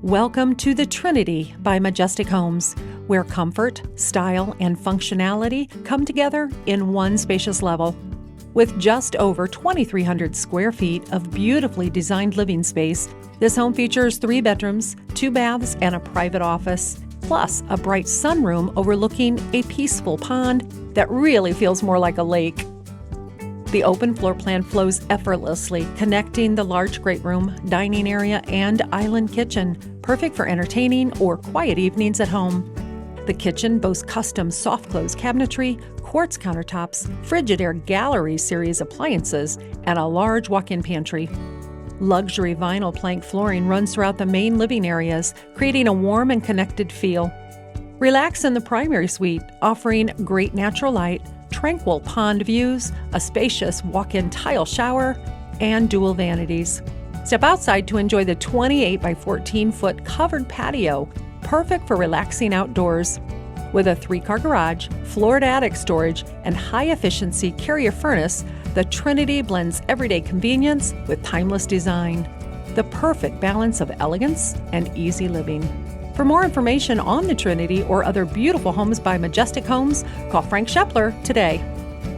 Welcome to the Trinity by Majestic Homes, where comfort, style, and functionality come together in one spacious level. With just over 2,300 square feet of beautifully designed living space, this home features 3 bedrooms, 2 baths, and a private office, plus a bright sunroom overlooking a peaceful pond that really feels more like a lake. The open floor plan flows effortlessly, connecting the large great room, dining area, and island kitchen, perfect for entertaining or quiet evenings at home. The kitchen boasts custom soft-close cabinetry, quartz countertops, Frigidaire Gallery Series appliances, and a large walk-in pantry. Luxury vinyl plank flooring runs throughout the main living areas, creating a warm and connected feel. Relax in the primary suite, offering great natural light, tranquil pond views, a spacious walk-in tile shower, and dual vanities. Step outside to enjoy the 28 by 14-foot covered patio, perfect for relaxing outdoors. With a 3-car garage, floor-to-attic storage, and high-efficiency carrier furnace, the Trinity blends everyday convenience with timeless design. The perfect balance of elegance and easy living. For more information on the Trinity or other beautiful homes by Majestic Homes, call Frank Schepler today.